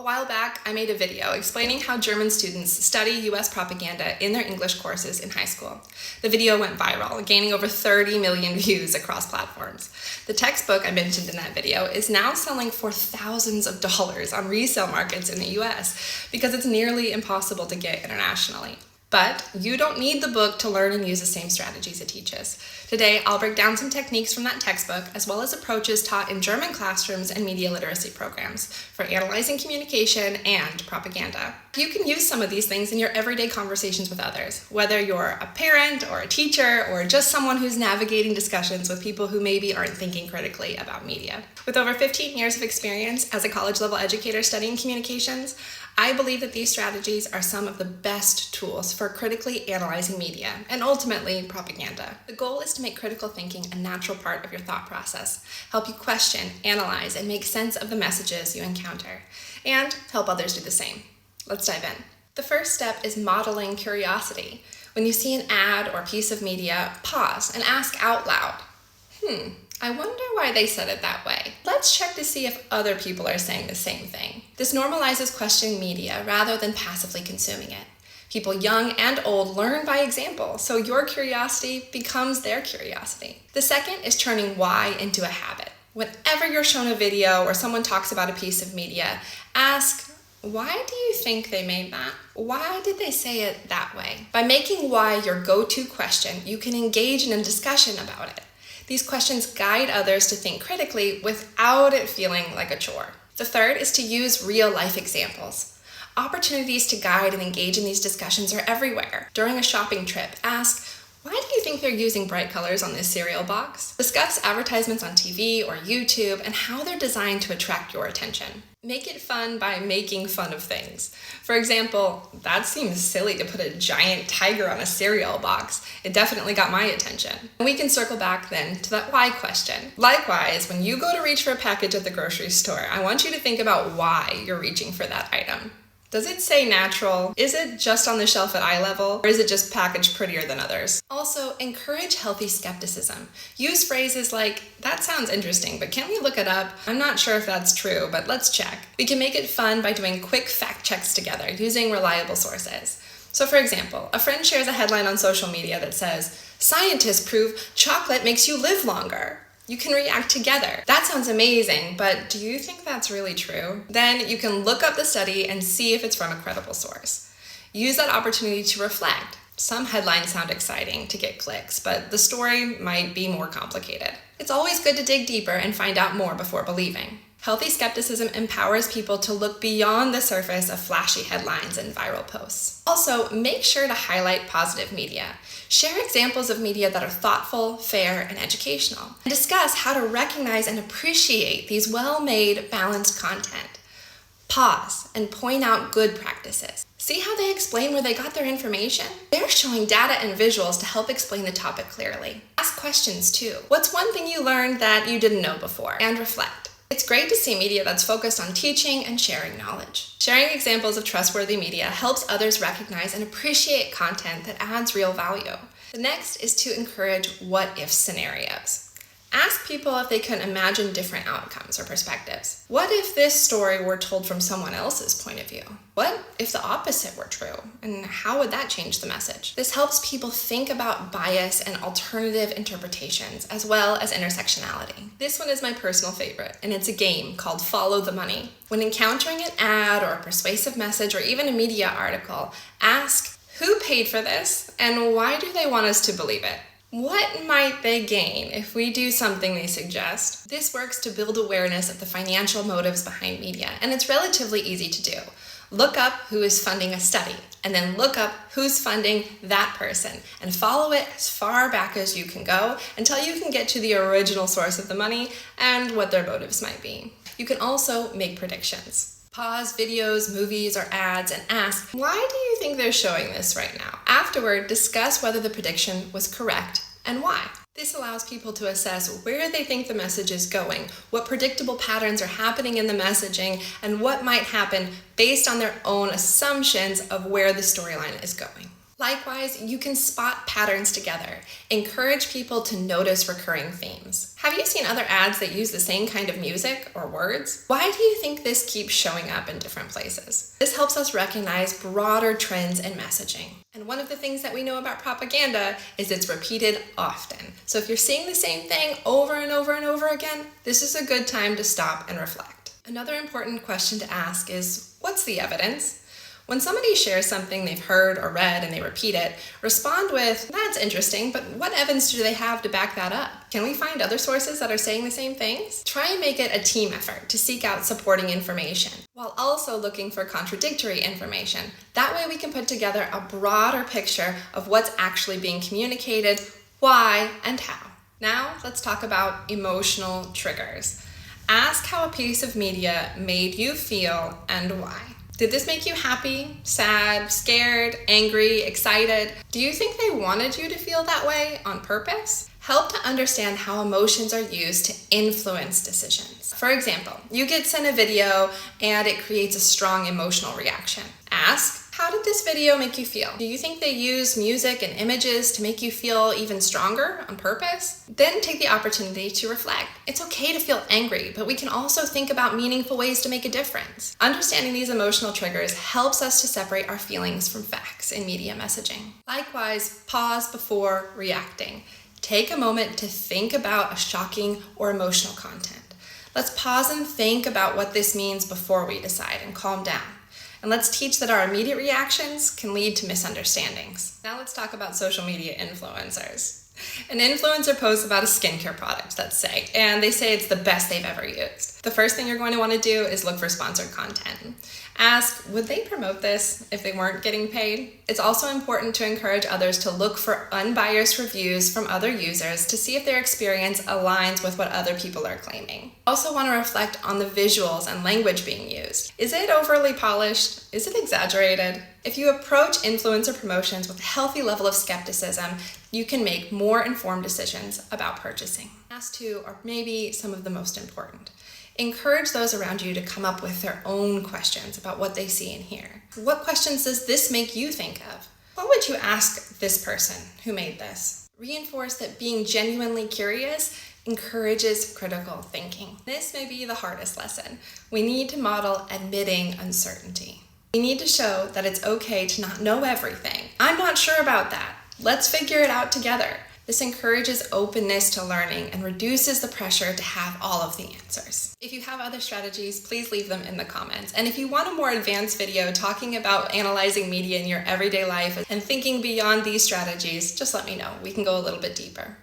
A while back, I made a video explaining how German students study US propaganda in their English courses in high school. The video went viral, gaining over 30 million views across platforms. The textbook I mentioned in that video is now selling for thousands of dollars on resale markets in the US because it's nearly impossible to get internationally. But you don't need the book to learn and use the same strategies it teaches. Today, I'll break down some techniques from that textbook, as well as approaches taught in German classrooms and media literacy programs for analyzing communication and propaganda. You can use some of these things in your everyday conversations with others, whether you're a parent or a teacher or just someone who's navigating discussions with people who maybe aren't thinking critically about media. With over 15 years of experience as a college-level educator studying communications, I believe that these strategies are some of the best tools for critically analyzing media and ultimately propaganda. The goal is to make critical thinking a natural part of your thought process, help you question, analyze, and make sense of the messages you encounter, and help others do the same. Let's dive in. The first step is modeling curiosity. When you see an ad or piece of media, pause and ask out loud, I wonder why they said it that way. Let's check to see if other people are saying the same thing. This normalizes questioning media rather than passively consuming it. People young and old learn by example, so your curiosity becomes their curiosity. The second is turning why into a habit. Whenever you're shown a video or someone talks about a piece of media, ask, why do you think they made that? Why did they say it that way? By making why your go-to question, you can engage in a discussion about it. These questions guide others to think critically without it feeling like a chore. The third is to use real-life examples. Opportunities to guide and engage in these discussions are everywhere. During a shopping trip, ask, why do you think they're using bright colors on this cereal box? Discuss advertisements on TV or YouTube and how they're designed to attract your attention. Make it fun by making fun of things. For example, that seems silly to put a giant tiger on a cereal box. It definitely got my attention. And we can circle back then to that why question. Likewise, when you go to reach for a package at the grocery store, I want you to think about why you're reaching for that item. Does it say natural? Is it just on the shelf at eye level? Or is it just packaged prettier than others? Also, encourage healthy skepticism. Use phrases like, that sounds interesting, but can we look it up? I'm not sure if that's true, but let's check. We can make it fun by doing quick fact checks together using reliable sources. So for example, a friend shares a headline on social media that says, scientists prove chocolate makes you live longer. You can react together. That sounds amazing, but do you think that's really true? Then you can look up the study and see if it's from a credible source. Use that opportunity to reflect. Some headlines sound exciting to get clicks, but the story might be more complicated. It's always good to dig deeper and find out more before believing. Healthy skepticism empowers people to look beyond the surface of flashy headlines and viral posts. Also, make sure to highlight positive media. Share examples of media that are thoughtful, fair, and educational. And discuss how to recognize and appreciate these well-made, balanced content. Pause and point out good practices. See how they explain where they got their information? They're showing data and visuals to help explain the topic clearly. Ask questions too. What's one thing you learned that you didn't know before? And reflect. It's great to see media that's focused on teaching and sharing knowledge. Sharing examples of trustworthy media helps others recognize and appreciate content that adds real value. The next is to encourage what-if scenarios. Ask people if they can imagine different outcomes or perspectives. What if this story were told from someone else's point of view? What if the opposite were true? And how would that change the message? This helps people think about bias and alternative interpretations, as well as intersectionality. This one is my personal favorite, and it's a game called Follow the Money. When encountering an ad or a persuasive message or even a media article, ask, who paid for this, and why do they want us to believe it? What might they gain if we do something they suggest? This works to build awareness of the financial motives behind media, and it's relatively easy to do. Look up who is funding a study, and then look up who's funding that person, and follow it as far back as you can go until you can get to the original source of the money and what their motives might be. You can also make predictions. Pause videos, movies, or ads and ask, why do you think they're showing this right now? Afterward, discuss whether the prediction was correct and why. This allows people to assess where they think the message is going, what predictable patterns are happening in the messaging, and what might happen based on their own assumptions of where the storyline is going. Likewise, you can spot patterns together. Encourage people to notice recurring themes. Have you seen other ads that use the same kind of music or words? Why do you think this keeps showing up in different places? This helps us recognize broader trends in messaging. And one of the things that we know about propaganda is it's repeated often. So if you're seeing the same thing over and over and over again, this is a good time to stop and reflect. Another important question to ask is, what's the evidence? When somebody shares something they've heard or read and they repeat it, respond with, that's interesting, but what evidence do they have to back that up? Can we find other sources that are saying the same things? Try and make it a team effort to seek out supporting information, while also looking for contradictory information. That way we can put together a broader picture of what's actually being communicated, why, and how. Now let's talk about emotional triggers. Ask how a piece of media made you feel and why. Did this make you happy, sad, scared, angry, excited? Do you think they wanted you to feel that way on purpose? Help to understand how emotions are used to influence decisions. For example, you get sent a video and it creates a strong emotional reaction. Ask, how did this video make you feel? Do you think they use music and images to make you feel even stronger on purpose? Then take the opportunity to reflect. It's okay to feel angry, but we can also think about meaningful ways to make a difference. Understanding these emotional triggers helps us to separate our feelings from facts in media messaging. Likewise, pause before reacting. Take a moment to think about a shocking or emotional content. Let's pause and think about what this means before we decide and calm down. And let's teach that our immediate reactions can lead to misunderstandings. Now let's talk about social media influencers. An influencer posts about a skincare product, let's say, and they say it's the best they've ever used. The first thing you're going to want to do is look for sponsored content. Ask, would they promote this if they weren't getting paid? It's also important to encourage others to look for unbiased reviews from other users to see if their experience aligns with what other people are claiming. Also want to reflect on the visuals and language being used. Is it overly polished? Is it exaggerated? If you approach influencer promotions with a healthy level of skepticism, you can make more informed decisions about purchasing. Last two are maybe some of the most important. Encourage those around you to come up with their own questions about what they see and hear. What questions does this make you think of? What would you ask this person who made this? Reinforce that being genuinely curious encourages critical thinking. This may be the hardest lesson. We need to model admitting uncertainty. We need to show that it's okay to not know everything. I'm not sure about that. Let's figure it out together. This encourages openness to learning and reduces the pressure to have all of the answers. If you have other strategies, please leave them in the comments. And if you want a more advanced video talking about analyzing media in your everyday life and thinking beyond these strategies, just let me know. We can go a little bit deeper.